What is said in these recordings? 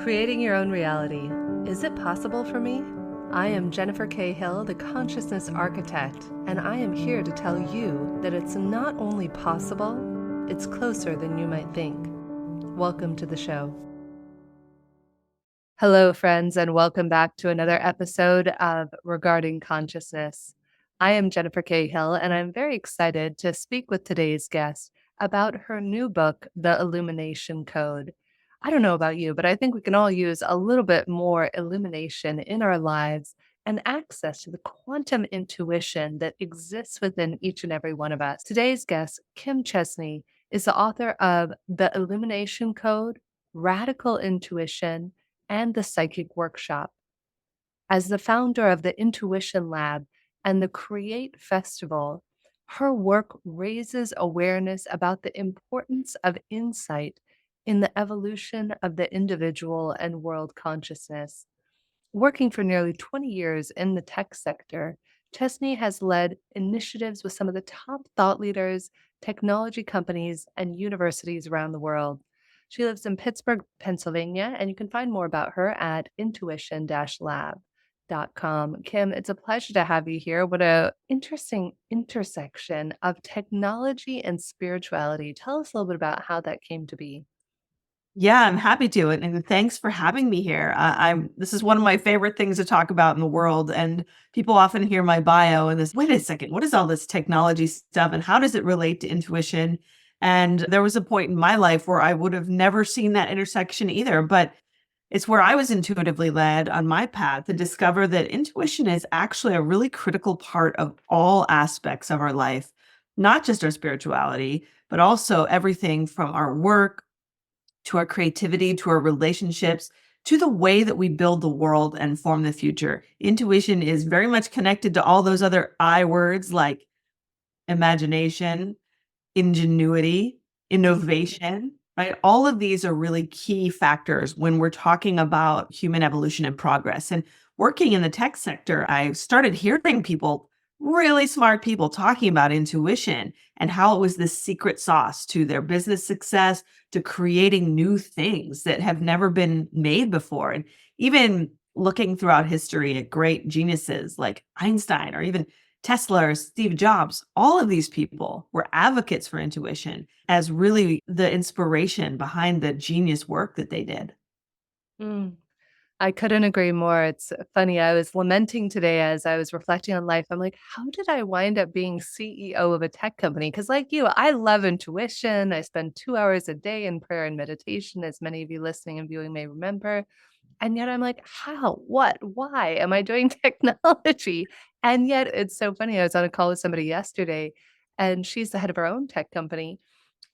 Creating your own reality. Is it possible for me? I am Jennifer K. Hill, the Consciousness Architect, and I am here to tell you that it's not only possible, it's closer than you might think. Welcome to the show. Hello, friends, and welcome back to another episode of Regarding Consciousness. I am Jennifer K. Hill, and I'm very excited to speak with today's guest about her new book, The Illumination Code. I don't know about you, but I think we can all use a little bit more illumination in our lives and access to the quantum intuition that exists within each and every one of us. Today's guest, Kim Chestney, is the author of The Illumination Code, Radical Intuition, and the Psychic Workshop. As the founder of the Intuition Lab and the Create Festival, her work raises awareness about the importance of insight in the evolution of the individual and world consciousness. Working for nearly 20 years in the tech sector, Chesney has led initiatives with some of the top thought leaders, technology companies, and universities around the world. She lives in Pittsburgh, Pennsylvania, and you can find more about her at intuition-lab.com. Kim, it's a pleasure to have you here. What an interesting intersection of technology and spirituality. Tell us a little bit about how that came to be. Yeah, I'm happy to, and thanks for having me here. This is one of my favorite things to talk about in the world, and people often hear my bio and this. Wait a second, what is all this technology stuff, and how does it relate to intuition? And there was a point in my life where I would have never seen that intersection either, but it's where I was intuitively led on my path to discover that intuition is actually a really critical part of all aspects of our life, not just our spirituality, but also everything from our work to our creativity, to our relationships, to the way that we build the world and form the future. Intuition is very much connected to all those other I words like imagination, ingenuity, innovation, right? All of these are really key factors when we're talking about human evolution and progress. And working in the tech sector, I started hearing people, really smart people, talking about intuition and how it was the secret sauce to their business success, to creating new things that have never been made before. And even looking throughout history at great geniuses like Einstein or even Tesla or Steve Jobs, all of these people were advocates for intuition as really the inspiration behind the genius work that they did. Mm. I couldn't agree more. It's funny. I was lamenting today as I was reflecting on life. I'm like, how did I wind up being CEO of a tech company? Because, like you, I love intuition. I spend 2 hours a day in prayer and meditation, as many of you listening and viewing may remember. And yet I'm like, how, what, why am I doing technology? And yet it's so funny. I was on a call with somebody yesterday, and she's the head of her own tech company.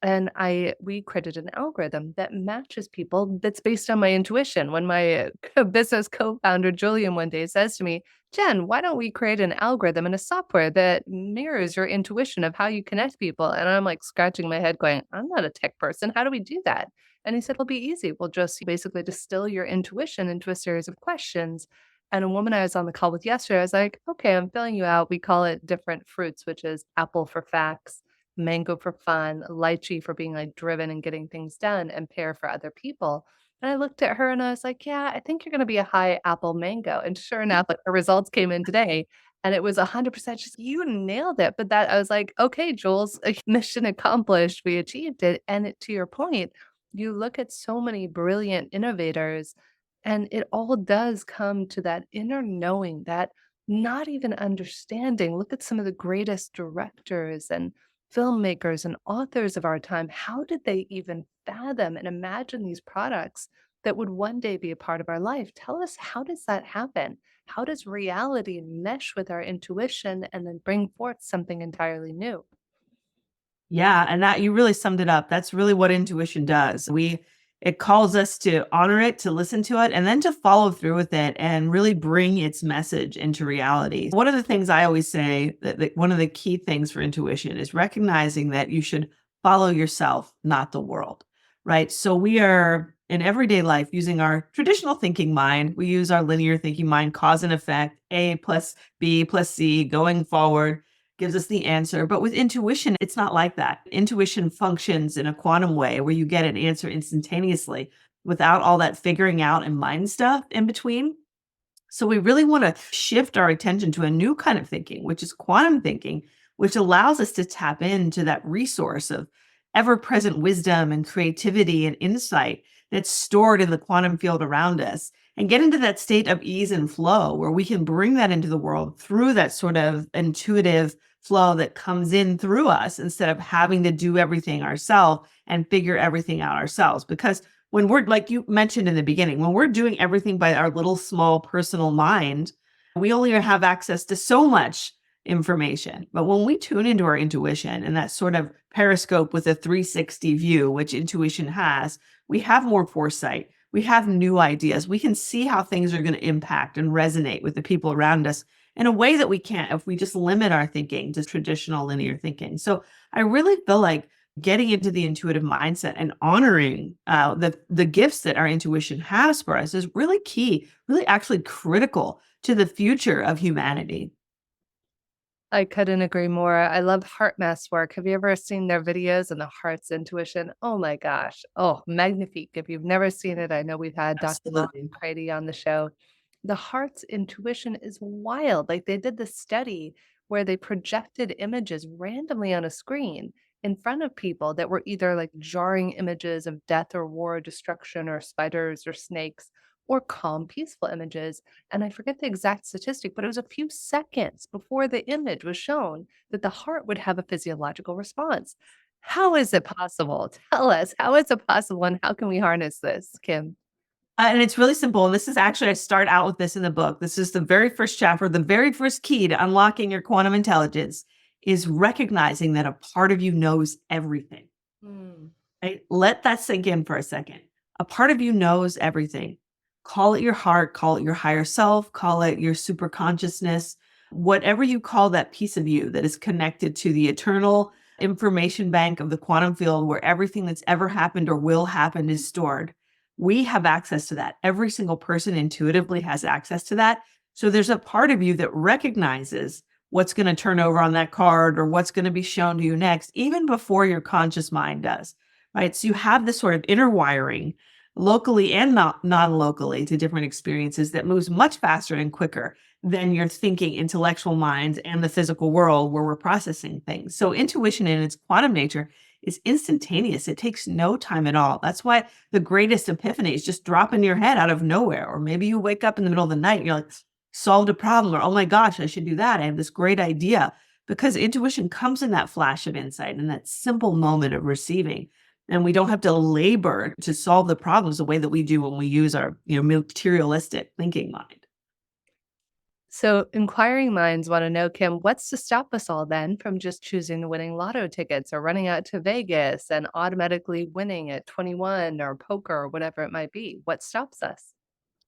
And we created an algorithm that matches people that's based on my intuition. When my business co-founder Julian one day says to me, "Jen, why don't we create an algorithm and a software that mirrors your intuition of how you connect people?" And I'm like scratching my head going, "I'm not a tech person. How do we do that?" And he said, "It'll be easy. We'll just basically distill your intuition into a series of questions." And a woman I was on the call with yesterday, I was like, "Okay, I'm filling you out. We call it different fruits, which is apple for facts, mango for fun, lychee for being like driven and getting things done, and pear for other people." And I looked at her and I was like, "Yeah, I think you're going to be a high apple mango." And sure enough, like her results came in today and it was 100%. She's, "You nailed it." But that I was like, "Okay, Jules, mission accomplished. We achieved it." And to your point, you look at so many brilliant innovators and it all does come to that inner knowing, that not even understanding. Look at some of the greatest directors and filmmakers and authors of our time. How did they even fathom and imagine these products that would one day be a part of our life? Tell us, how does that happen? How does reality mesh with our intuition and then bring forth something entirely new? Yeah, and that you really summed it up. That's really what intuition does. It calls us to honor it, to listen to it, and then to follow through with it and really bring its message into reality. One of the things I always say that one of the key things for intuition is recognizing that you should follow yourself, not the world, right? So we are in everyday life using our traditional thinking mind. We use our linear thinking mind, cause and effect, A plus B plus C going forward gives us the answer. But with intuition, it's not like that. Intuition functions in a quantum way where you get an answer instantaneously. without all that figuring out and mind stuff in between. So we really want to shift our attention to a new kind of thinking, which is quantum thinking, which allows us to tap into that resource of ever present wisdom and creativity and insight that's stored in the quantum field around us, and get into that state of ease and flow where we can bring that into the world through that sort of intuitive flow that comes in through us instead of having to do everything ourselves and figure everything out ourselves. Because when we're, like you mentioned in the beginning, when we're doing everything by our little small personal mind, we only have access to so much information. But when we tune into our intuition and that sort of periscope with a 360 view, which intuition has, we have more foresight. We have new ideas. We can see how things are going to impact and resonate with the people around us in a way that we can't if we just limit our thinking to traditional linear thinking. So I really feel like getting into the intuitive mindset and honoring the gifts that our intuition has for us is really key, really actually critical to the future of humanity. I couldn't agree more. I love heart mass work. Have you ever seen their videos on the heart's intuition? Oh my gosh. Oh, magnifique. If you've never seen it, I know we've had Dr. Bob Absolutely. Brady on the show. The heart's intuition is wild. Like they did the study where they projected images randomly on a screen in front of people that were either like jarring images of death or war or destruction or spiders or snakes or calm, peaceful images. And I forget the exact statistic, but it was a few seconds before the image was shown that the heart would have a physiological response. How is it possible? Tell us, how is it possible and how can we harness this, Kim? And it's really simple. And this is actually, I start out with this in the book. This is the very first chapter. The very first key to unlocking your quantum intelligence is recognizing that a part of you knows everything. Mm. Right? Let that sink in for a second. A part of you knows everything. Call it your heart, call it your higher self, call it your super consciousness, whatever you call that piece of you that is connected to the eternal information bank of the quantum field where everything that's ever happened or will happen is stored. We have access to that. Every single person intuitively has access to that. So there's a part of you that recognizes what's going to turn over on that card or what's going to be shown to you next, even before your conscious mind does. Right. So you have this sort of inner wiring locally and not non-locally to different experiences that moves much faster and quicker than your thinking intellectual mind and the physical world where we're processing things. So intuition in its quantum nature is instantaneous. It takes no time at all. That's why the greatest epiphanies just drop in your head out of nowhere. Or maybe you wake up in the middle of the night and you're like, solved a problem, or oh my gosh, I should do that. I have this great idea. Because intuition comes in that flash of insight and that simple moment of receiving. And we don't have to labor to solve the problems the way that we do when we use our, materialistic thinking mind. So, inquiring minds want to know, Kim, what's to stop us all then from just choosing the winning lotto tickets or running out to Vegas and automatically winning at 21 or poker or whatever it might be? What stops us?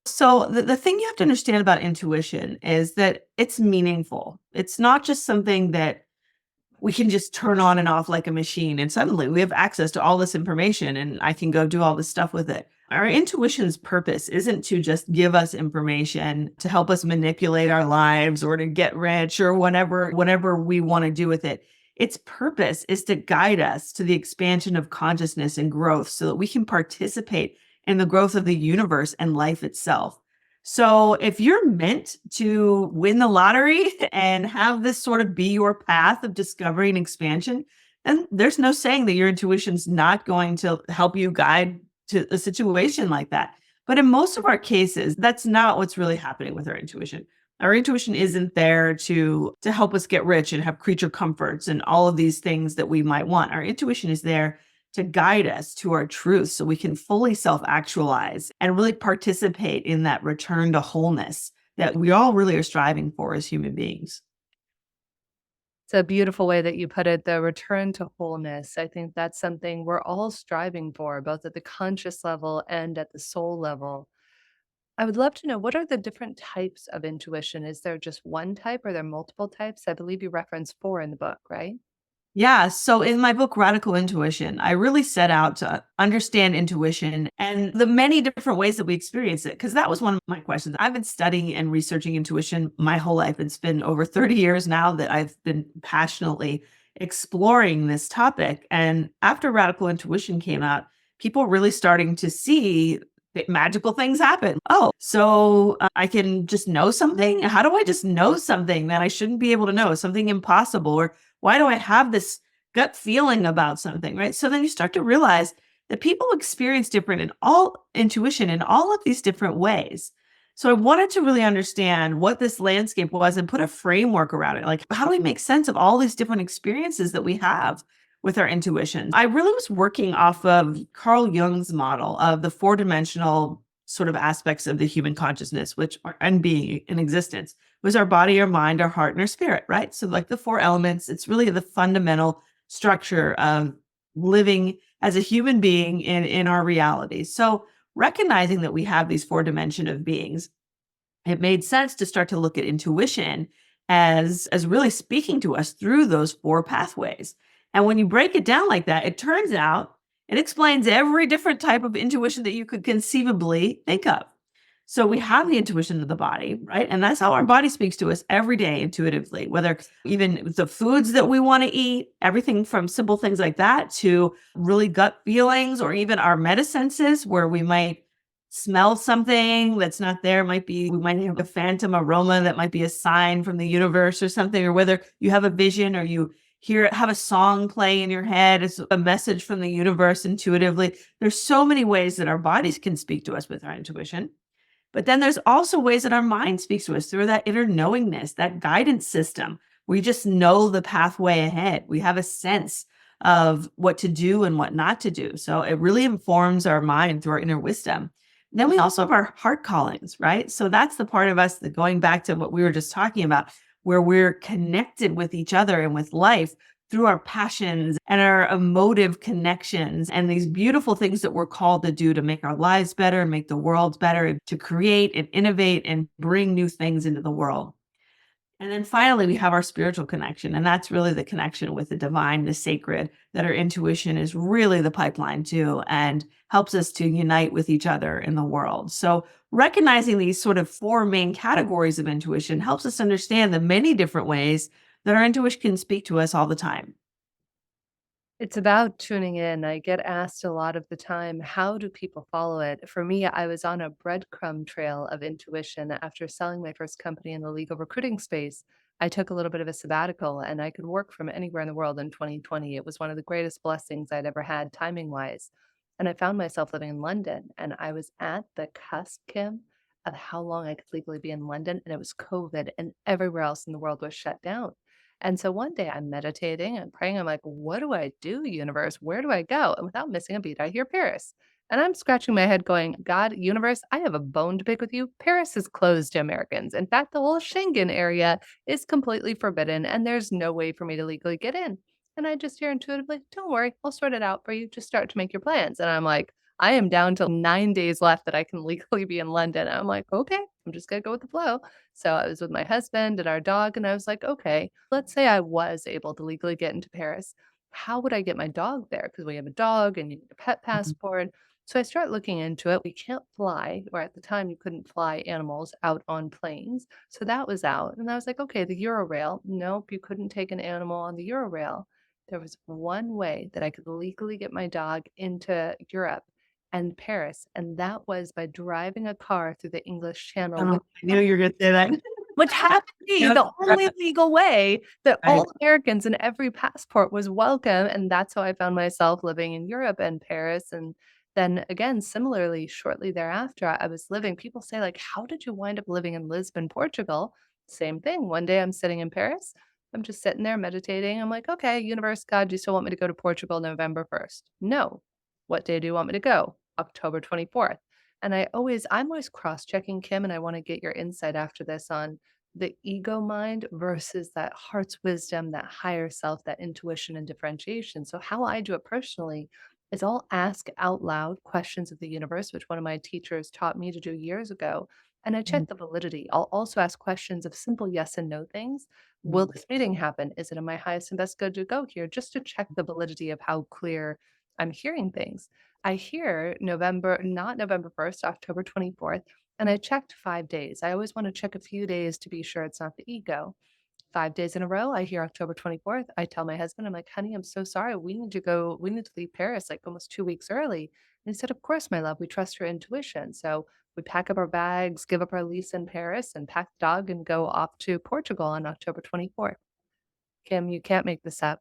So the thing you have to understand about intuition is that it's meaningful. It's not just something that we can just turn on and off like a machine and suddenly we have access to all this information and I can go do all this stuff with it. Our intuition's purpose isn't to just give us information to help us manipulate our lives or to get rich or whatever we want to do with it. Its purpose is to guide us to the expansion of consciousness and growth so that we can participate in the growth of the universe and life itself. So if you're meant to win the lottery and have this sort of be your path of discovery and expansion, then there's no saying that your intuition's not going to help you guide to a situation like that. But in most of our cases, that's not what's really happening with our intuition. Our intuition isn't there to help us get rich and have creature comforts and all of these things that we might want. Our intuition is there to guide us to our truth so we can fully self-actualize and really participate in that return to wholeness that we all really are striving for as human beings. It's a beautiful way that you put it, the return to wholeness. I think that's something we're all striving for, both at the conscious level and at the soul level. I would love to know, what are the different types of intuition? Is there just one type? Or are there multiple types? I believe you referenced four in the book, right? Yeah. So in my book, Radical Intuition, I really set out to understand intuition and the many different ways that we experience it. Because that was one of my questions. I've been studying and researching intuition my whole life. It's been over 30 years now that I've been passionately exploring this topic. And after Radical Intuition came out, people really starting to see magical things happen. Oh, so I can just know something? How do I just know something that I shouldn't be able to know? Something impossible? Or why do I have this gut feeling about something, right? So then you start to realize that people experience different in all intuition in all of these different ways. So I wanted to really understand what this landscape was and put a framework around it. Like, how do we make sense of all these different experiences that we have with our intuition? I really was working off of Carl Jung's model of the four-dimensional sort of aspects of the human consciousness, which are and being in existence was our body, our mind, our heart, and our spirit, right? So like the four elements, it's really the fundamental structure of living as a human being in our reality. So recognizing that we have these four dimension of beings, it made sense to start to look at intuition as really speaking to us through those four pathways. And when you break it down like that, it turns out it explains every different type of intuition that you could conceivably think of. So we have the intuition of the body, right? And that's how our body speaks to us every day intuitively, whether even the foods that we want to eat, everything from simple things like that to really gut feelings, or even our meta senses where we might smell something that's not there. Might be, we might have a phantom aroma that might be a sign from the universe or something, or whether you have a vision or you have a song play in your head. It's a message from the universe intuitively. There's so many ways that our bodies can speak to us with our intuition. But then there's also ways that our mind speaks to us through that inner knowingness, that guidance system. We just know the pathway ahead. We have a sense of what to do and what not to do. So it really informs our mind through our inner wisdom. Then we also have our heart callings, right? So that's the part of us that, going back to what we were just talking about, where we're connected with each other and with life through our passions and our emotive connections and these beautiful things that we're called to do to make our lives better, make the world better, to create and innovate and bring new things into the world. And then finally, we have our spiritual connection. And that's really the connection with the divine, the sacred, that our intuition is really the pipeline to and helps us to unite with each other in the world. So recognizing these sort of four main categories of intuition helps us understand the many different ways that our intuition can speak to us all the time. It's about tuning in. I get asked a lot of the time, how do people follow it? For me, I was on a breadcrumb trail of intuition after selling my first company in the legal recruiting space. I took a little bit of a sabbatical and I could work from anywhere in the world in 2020. It was one of the greatest blessings I'd ever had timing wise. And I found myself living in London and I was at the cusp, Kim, of how long I could legally be in London. And it was COVID and everywhere else in the world was shut down. And so one day I'm meditating and praying. I'm like, what do I do, universe? Where do I go? And without missing a beat, I hear Paris. And I'm scratching my head going, God, universe, I have a bone to pick with you. Paris is closed to Americans. In fact, the whole Schengen area is completely forbidden and there's no way for me to legally get in. And I just hear intuitively, don't worry, I'll sort it out for you. Just start to make your plans. And I'm like, I am down to 9 days left that I can legally be in London. I'm like, okay, I'm just going to go with the flow. So I was with my husband and our dog, and I was like, okay, let's say I was able to legally get into Paris. How would I get my dog there? Because we have a dog and you need a pet Mhm. passport. So I start looking into it. We can't fly, or at the time you couldn't fly animals out on planes. So that was out. And I was like, okay, the Eurorail. Nope, you couldn't take an animal on the Eurorail. There was one way that I could legally get my dog into Europe and Paris, and that was by driving a car through the English Channel Oh, with I knew you were going to say that. which happened to be Yep. the only legal way that Right. all Americans and every passport was welcome, and that's how I found myself living in Europe and Paris, and then again, similarly, shortly thereafter, I was living people say, like, "How did you wind up living in Lisbon, Portugal?" Same thing. One day I'm sitting in Paris, I'm just sitting there meditating, I'm like, "Okay, universe, God, do you still want me to go to Portugal November 1st?" "No." "What day do you want me to go?" "October 24th." And I'm always cross-checking, Kim, and I wanna get your insight after this on the ego mind versus that heart's wisdom, that higher self, that intuition and differentiation. So, how I do it personally is I'll ask out loud questions of the universe, which one of my teachers taught me to do years ago. And I check Mhm. the validity. I'll also ask questions of simple yes and no things. Will Mhm. this meeting happen? Is it in my highest and best good to go here? Just to check the validity of how clear I'm hearing things. I hear November, not November 1st, October 24th. And I checked 5 days. I always want to check a few days to be sure it's not the ego. 5 days in a row, I hear October 24th. I tell my husband, I'm like, "Honey, I'm so sorry. We need to leave Paris, like, almost 2 weeks early." And he said, of course, my love, we trust your intuition. So we pack up our bags, give up our lease in Paris, and pack the dog and go off to Portugal on October 24th. Kim, you can't make this up.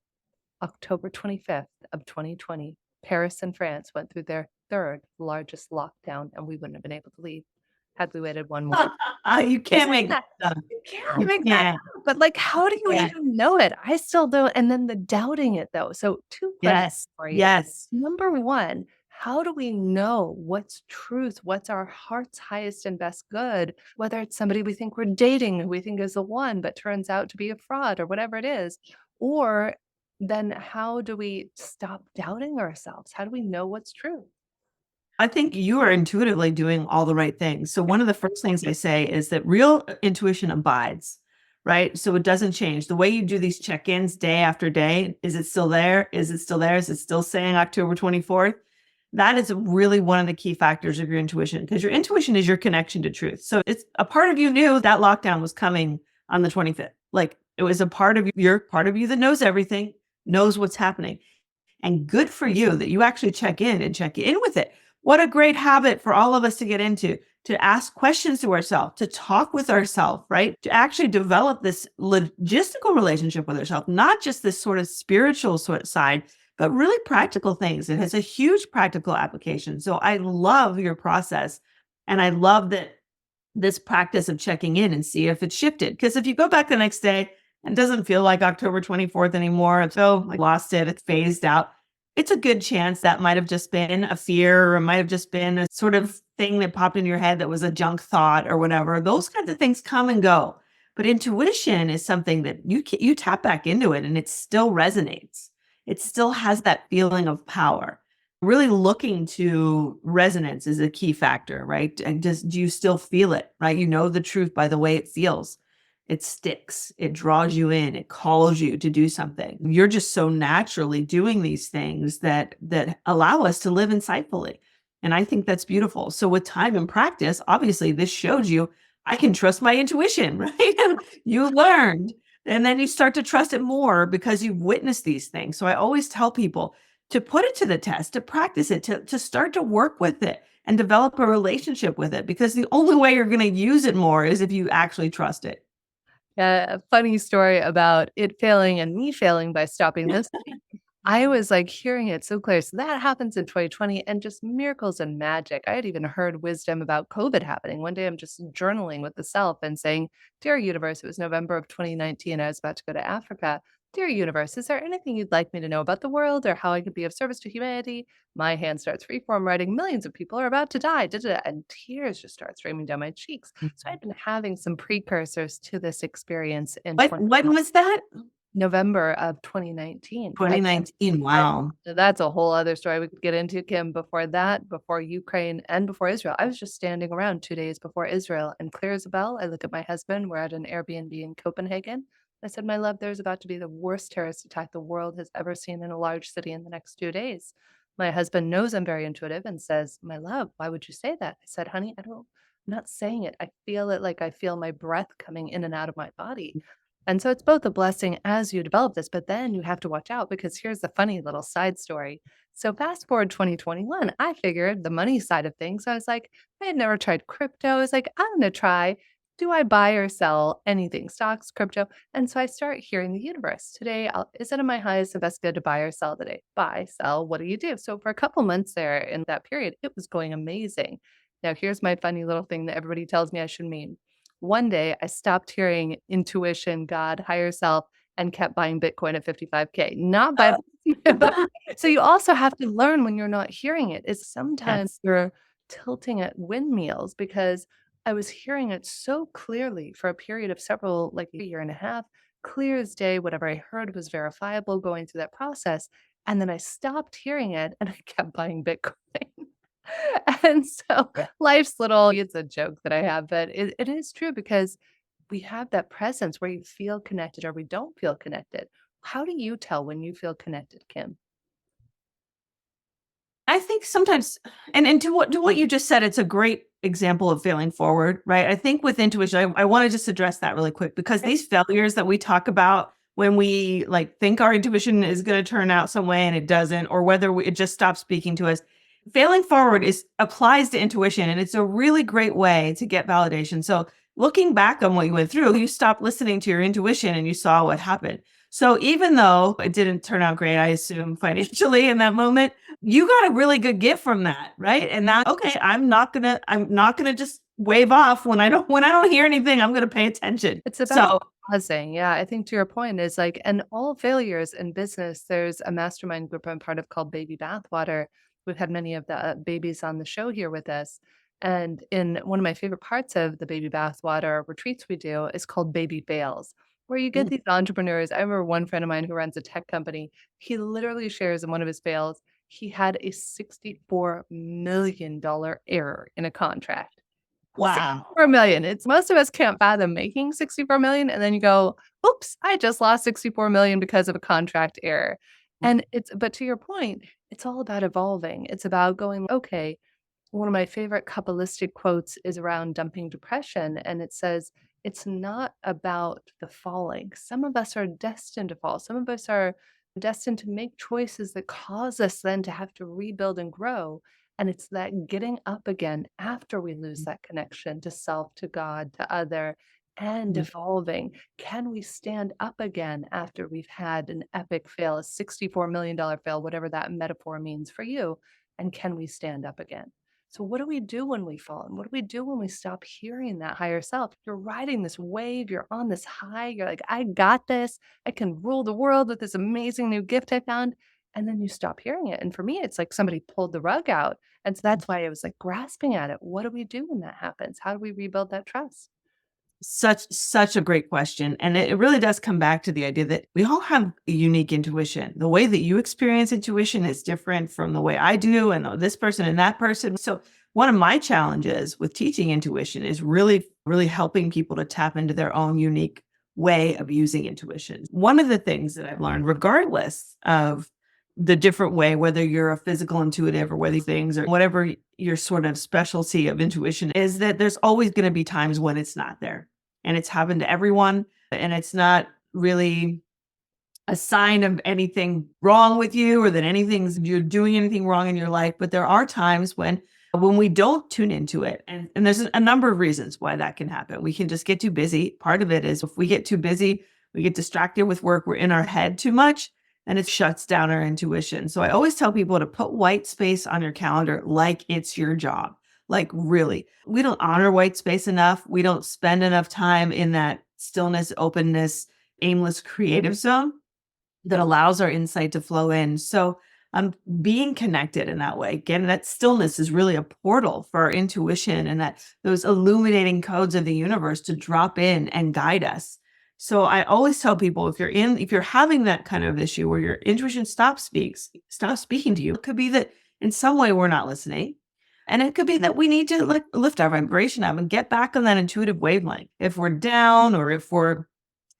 October 25th of 2020, Paris and France went through their third largest lockdown, and we wouldn't have been able to leave had we waited one more. You can't Isn't make that that up. you can't You make that can't. up, but, like, how do you Yeah. even know it? I still don't, and then the doubting it, though. So 2 questions Yes. for you. Yes. Number 1, how do we know what's truth, what's our heart's highest and best good, whether it's somebody we think we're dating, who we think is the one, but turns out to be a fraud or whatever it is? Or then how do we stop doubting ourselves? How do we know what's true? I think you are intuitively doing all the right things. So one of the first things I say is that real intuition abides, right? So it doesn't change. The way you do these check-ins day after day, is it still there? Is it still there? Is it still saying October 24th? That is really one of the key factors of your intuition, because your intuition is your connection to truth. So it's a part of you knew that lockdown was coming on the 25th. Like, it was a part of your part of you that knows everything, knows what's happening. And good for you that you actually check in and check in with it. What a great habit for all of us to get into, to ask questions to ourselves, to talk with ourselves, right? To actually develop this logistical relationship with ourselves, not just this sort of spiritual sort of side, but really practical things. It has a huge practical application. So I love your process. And I love that this practice of checking in and see if it's shifted. Because if you go back the next day and it doesn't feel like October 24th anymore, it's, oh, I lost it, it's phased out, it's a good chance that might have just been a fear, or it might have just been a sort of thing that popped in your head that was a junk thought or whatever. Those kinds of things come and go. But intuition is something that you tap back into it and it still resonates. It still has that feeling of power. Really looking to resonance is a key factor, right? And just, do you still feel it, right? You know the truth by the way it feels. It sticks, it draws you in, it calls you to do something. You're just so naturally doing these things that allow us to live insightfully. And I think that's beautiful. So with time and practice, obviously this showed you I can trust my intuition, right? You learned, and then you start to trust it more because you've witnessed these things. So I always tell people to put it to the test, to practice it, to start to work with it and develop a relationship with it, because the only way you're going to use it more is if you actually trust it. A funny story about it failing and me failing by stopping this. I was, like, hearing it so clear. So that happens in 2020, and just miracles and magic. I had even heard wisdom about COVID happening. One day I'm just journaling with the self and saying, "Dear universe," it was November of 2019, I was about to go to Africa. "Dear universe, is there anything you'd like me to know about the world or how I could be of service to humanity?" My hand starts freeform writing, "Millions of people are about to die, da, da, da," and tears just start streaming down my cheeks. So I'd been having some precursors to this experience in When was that? November of 2019. 2019. Wow. So that's a whole other story we could get into, Kim. Before that, before Ukraine and before Israel, I was just standing around 2 days before Israel, and clear as a bell, I look at my husband. We're at an Airbnb in Copenhagen. I said, "My love, there's about to be the worst terrorist attack the world has ever seen in a large city in the next 2 days." My husband knows I'm very intuitive and says, "My love, why would you say that?" I said, "Honey, I'm not saying it. I feel it, like I feel my breath coming in and out of my body." And so it's both a blessing as you develop this, but then you have to watch out, because here's the funny little side story. So fast forward 2021, I figured the money side of things. I was like, I had never tried crypto. I was like, I'm going to try. Do I buy or sell anything, stocks, crypto? And so I start hearing the universe. Today, is it in my highest and best good to buy or sell today? Buy, sell, what do you do? So for a couple months there in that period, it was going amazing. Now, here's my funny little thing that everybody tells me I should mean. One day, I stopped hearing intuition, God, higher self, and kept buying Bitcoin at 55K. Not by so you also have to learn when you're not hearing it. Is sometimes Yes. you're tilting at windmills, because I was hearing it so clearly for a period of several, like a year and a half, clear as day. Whatever I heard was verifiable going through that process. And then I stopped hearing it and I kept buying Bitcoin. And so life's little, it's a joke that I have, but it is true, because we have that presence where you feel connected or we don't feel connected. How do you tell when you feel connected, Kim? I think sometimes, and to what you just said, it's a great example of failing forward, right? I think with intuition, I want to just address that really quick, because these failures that we talk about when we like think our intuition is going to turn out some way and it doesn't, or whether it just stops speaking to us, failing forward is applies to intuition, and it's a really great way to get validation. So looking back on what you went through, you stopped listening to your intuition and you saw what happened. So even though it didn't turn out great, I assume financially in that moment, you got a really good gift from that, right? And now, okay, I'm not gonna just wave off when I don't hear anything. I'm gonna pay attention. It's about So pausing. Yeah, I think to your point is like, and all failures in business, there's a mastermind group I'm part of called Baby Bathwater. We've had many of the babies on the show here with us. And in one of my favorite parts of the Baby Bathwater retreats we do is called Baby Fails, where you get mm, these entrepreneurs. I remember one friend of mine who runs a tech company. He literally shares in one of his fails, he had a $64 million error in a contract. wow. 64 million. It's most of us can't fathom making 64 million. And then you go, oops, I just lost 64 million because of a contract error. And but to your point, it's all about evolving. It's about going, okay, one of my favorite Kabbalistic quotes is around dumping depression. And it says, it's not about the falling. Some of us are destined to fall. Some of us are destined to make choices that cause us then to have to rebuild and grow. And it's that getting up again after we lose that connection to self, to God, to other, and evolving. Can we stand up again after we've had an epic fail, a $64 million fail, whatever that metaphor means for you? And can we stand up again? So, what do we do when we fall? And what do we do when we stop hearing that higher self? You're riding this wave, you're on this high, you're like, I got this. I can rule the world with this amazing new gift I found. And then you stop hearing it. And for me, it's like somebody pulled the rug out. And so that's why I was like grasping at it. What do we do when that happens? How do we rebuild that trust? Such a great question, and it really does come back to the idea that we all have a unique intuition. The way that you experience intuition is different from the way I do, and this person and that person. So one of my challenges with teaching intuition is really helping people to tap into their own unique way of using intuition. One of the things that I've learned, regardless of the different way, whether you're a physical intuitive or whether things or whatever your sort of specialty of intuition is, that there's always going to be times when it's not there. And it's happened to everyone. And it's not really a sign of anything wrong with you or that you're doing anything wrong in your life. But there are times when we don't tune into it. And there's a number of reasons why that can happen. We can just get too busy. Part of it is if we get too busy, we get distracted with work, we're in our head too much and it shuts down our intuition. So I always tell people to put white space on your calendar like it's your job. Like really, we don't honor white space enough. We don't spend enough time in that stillness, openness, aimless creative zone that allows our insight to flow in. So being connected in that way, again, that stillness is really a portal for our intuition and that those illuminating codes of the universe to drop in and guide us. So I always tell people if you're having that kind of issue where your intuition stops speaking to you, it could be that in some way we're not listening. And it could be that we need to lift our vibration up and get back on that intuitive wavelength. If we're down or if we're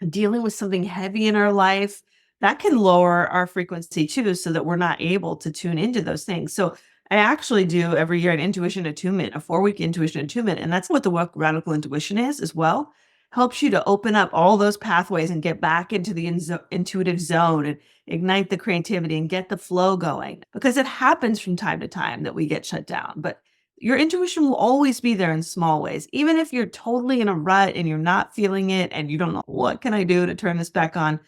dealing with something heavy in our life, that can lower our frequency too, so that we're not able to tune into those things. So I actually do every year an intuition attunement, a 4-week intuition attunement. And that's what the work radical intuition is as well. Helps you to open up all those pathways and get back into the intuitive zone and ignite the creativity and get the flow going, because it happens from time to time that we get shut down. But your intuition will always be there in small ways. Even if you're totally in a rut and you're not feeling it and you don't know what can I do to turn this back on,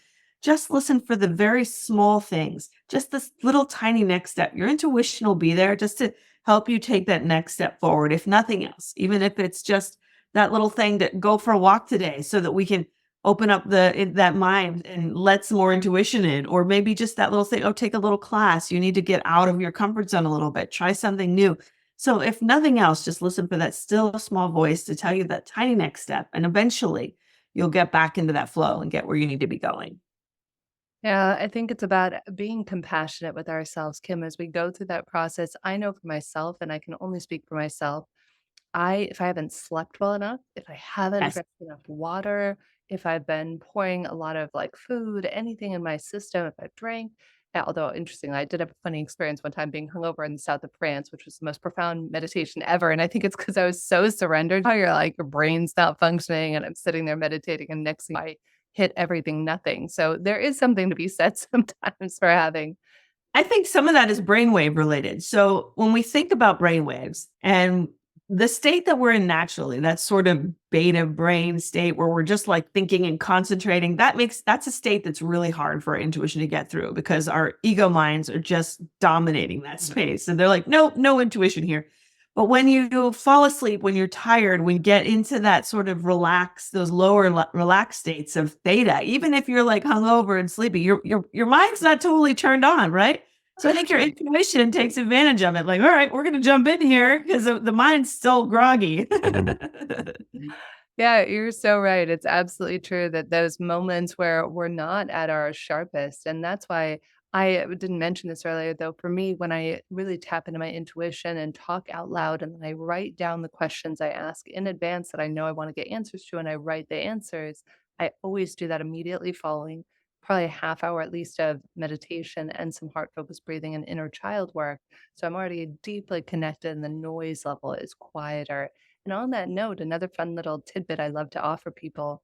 just listen for the very small things, just this little tiny next step. Your intuition will be there just to help you take that next step forward, if nothing else, even if it's just that little thing to go for a walk today so that we can open up that mind and let some more intuition in, or maybe just that little thing, oh, take a little class. You need to get out of your comfort zone a little bit, try something new. So if nothing else, just listen for that still small voice to tell you that tiny next step. And eventually you'll get back into that flow and get where you need to be going. Yeah, I think it's about being compassionate with ourselves, Kim, as we go through that process. I know for myself, and I can only speak for myself, if I haven't slept well enough, if I haven't Yes. drank enough water, if I've been pouring a lot of like food, anything in my system, if I've drank, although interestingly, I did have a funny experience one time being hungover in the south of France, which was the most profound meditation ever. And I think it's because I was so surrendered. How you're like, your brain's not functioning, and I'm sitting there meditating, and next thing I hit everything, nothing. So there is something to be said sometimes for having I think some of that is brainwave related. So when we think about brainwaves and the state that we're in naturally, that sort of beta brain state where we're just like thinking and concentrating, that's a state that's really hard for our intuition to get through because our ego minds are just dominating that space. And they're like, no, no intuition here. But when you fall asleep, when you're tired, when you get into that sort of those lower relaxed states of theta, even if you're like hungover and sleepy, your mind's not totally turned on, right? So I think your intuition takes advantage of it. Like, all right, we're going to jump in here because the mind's still groggy. Yeah, you're so right. It's absolutely true that those moments where we're not at our sharpest, and that's why I didn't mention this earlier, though, for me, when I really tap into my intuition and talk out loud, and then I write down the questions I ask in advance that I know I want to get answers to, and I write the answers, I always do that immediately following probably a half hour at least of meditation and some heart focused breathing and inner child work. So I'm already deeply connected, and the noise level is quieter. And on that note, another fun little tidbit I love to offer people,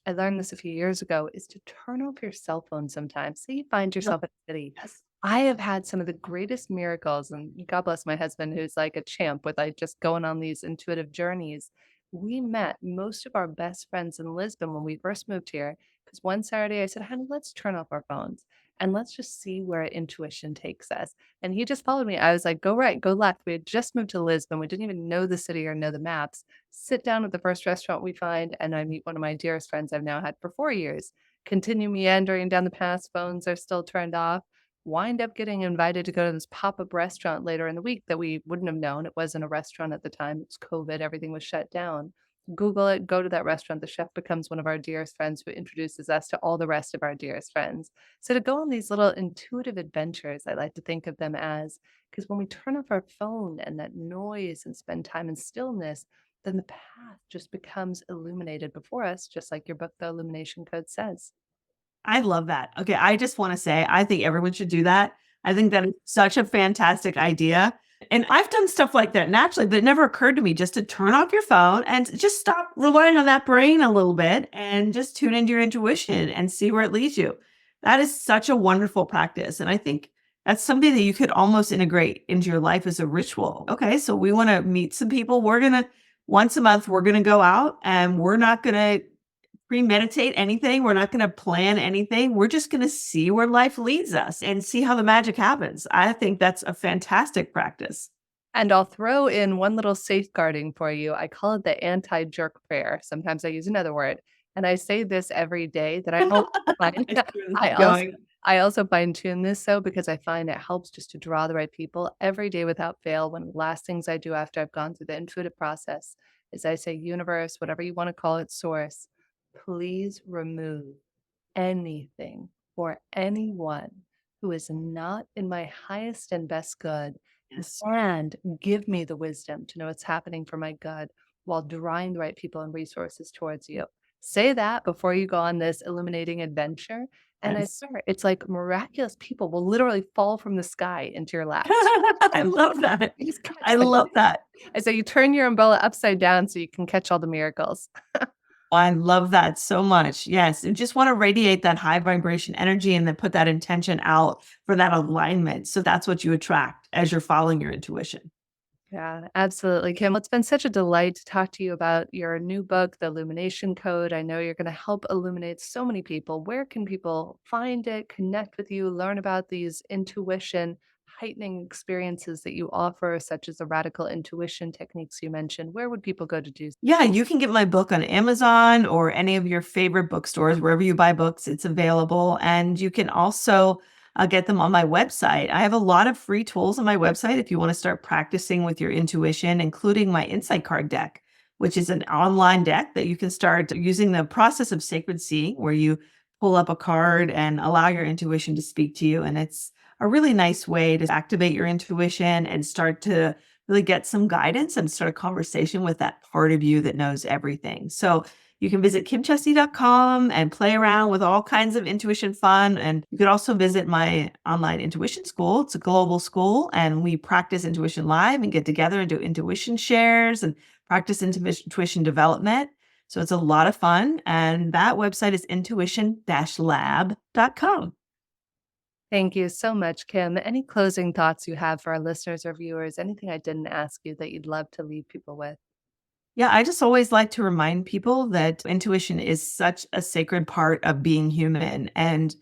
I learned this a few years ago, is to turn off your cell phone sometimes. Say you find yourself at a city. Yes. I have had some of the greatest miracles, and God bless my husband, who's like a champ with like just going on these intuitive journeys. We met most of our best friends in Lisbon when we first moved here. Because one Saturday I said, honey, let's turn off our phones and let's just see where intuition takes us. And he just followed me. I was like, go right, go left. We had just moved to Lisbon. We didn't even know the city or know the maps. Sit down at the first restaurant we find, and I meet one of my dearest friends I've now had for 4 years. Continue meandering down the path, phones are still turned off. Wind up getting invited to go to this pop-up restaurant later in the week that we wouldn't have known. It wasn't a restaurant at the time. It was COVID. Everything was shut down. Google it, go to that restaurant. The chef becomes one of our dearest friends who introduces us to all the rest of our dearest friends. So to go on these little intuitive adventures, I like to think of them as, because when we turn off our phone and that noise and spend time in stillness, then the path just becomes illuminated before us, just like your book, The Illumination Code, says. I love that. Okay, I just want to say I think everyone should do that. I think that is such a fantastic idea. And I've done stuff like that naturally, but it never occurred to me just to turn off your phone and just stop relying on that brain a little bit and just tune into your intuition and see where it leads you. That is such a wonderful practice. And I think that's something that you could almost integrate into your life as a ritual. Okay, so we want to meet some people. We're going to, once a month, we're going to go out and we're not going to premeditate anything. We're not going to plan anything. We're just going to see where life leads us and see how the magic happens. I think that's a fantastic practice. And I'll throw in one little safeguarding for you. I call it the anti-jerk prayer. Sometimes I use another word. And I say this every day that I hope I also Going. I also fine tune this though because I find it helps just to draw the right people every day without fail. One of the last things I do after I've gone through the intuitive process is I say, universe, whatever you want to call it, source, please remove anything or anyone who is not in my highest and best good, Yes. and give me the wisdom to know what's happening for my good while drawing the right people and resources towards you. Say that before you go on this illuminating adventure. And I Yes. swear, it's like miraculous people will literally fall from the sky into your lap. I love that. Please catch I them. love that. I say you turn your umbrella upside down so you can catch all the miracles. I love that so much. Yes. And just want to radiate that high vibration energy and then put that intention out for that alignment. So that's what you attract as you're following your intuition. Yeah, absolutely, Kim. Well, it's been such a delight to talk to you about your new book, The Illumination Code. I know you're going to help illuminate so many people. Where can people find it, connect with you, learn about these intuition heightening experiences that you offer, such as the radical intuition techniques you mentioned? Where would people go to do so? Yeah, you can get my book on Amazon or any of your favorite bookstores, wherever you buy books, it's available. And you can also get them on my website. I have a lot of free tools on my website if you want to start practicing with your intuition, including my insight card deck, which is an online deck that you can start using the process of sacred seeing, where you pull up a card and allow your intuition to speak to you. And it's a really nice way to activate your intuition and start to really get some guidance and start a conversation with that part of you that knows everything. So you can visit kimchestney.com and play around with all kinds of intuition fun. And you could also visit my online intuition school. It's a global school, and we practice intuition live and get together and do intuition shares and practice intuition development. So it's a lot of fun. And that website is intuition-lab.com. Thank you so much, Kim. Any closing thoughts you have for our listeners or viewers? Anything I didn't ask you that you'd love to leave people with? Yeah, I just always like to remind people that intuition is such a sacred part of being human and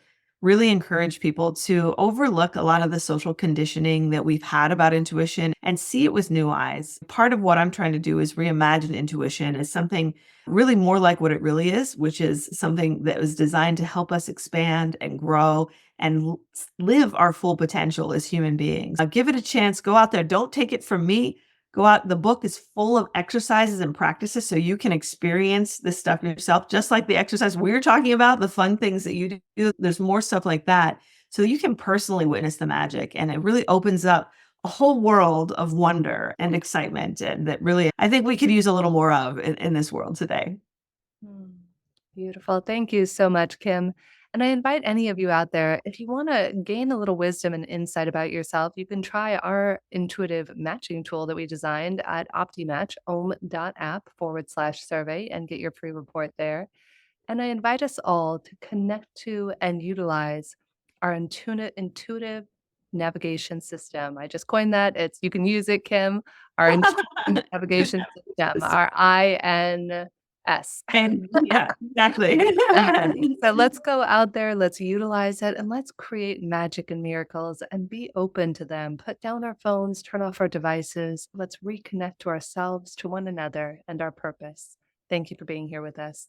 really encourage people to overlook a lot of the social conditioning that we've had about intuition and see it with new eyes. Part of what I'm trying to do is reimagine intuition as something really more like what it really is, which is something that was designed to help us expand and grow and live our full potential as human beings. Give it a chance, go out there. Don't take it from me. Go out. The book is full of exercises and practices so you can experience this stuff yourself, just like the exercise we're talking about, the fun things that you do. There's more stuff like that. So you can personally witness the magic. And it really opens up a whole world of wonder and excitement. And that really, I think we could use a little more of in this world today. Mm, Beautiful. Thank you so much, Kim. And I invite any of you out there, if you want to gain a little wisdom and insight about yourself, you can try our intuitive matching tool that we designed at optimatch.app/survey and get your free report there. And I invite us all to connect to and utilize our intuitive navigation system. I just coined that. It's you can use it, Kim. Our intuitive navigation system, our INS. And yeah, exactly. So let's go out there, let's utilize it, and let's create magic and miracles and be open to them. Put down our phones, turn off our devices. Let's reconnect to ourselves, to one another, and our purpose. Thank you for being here with us.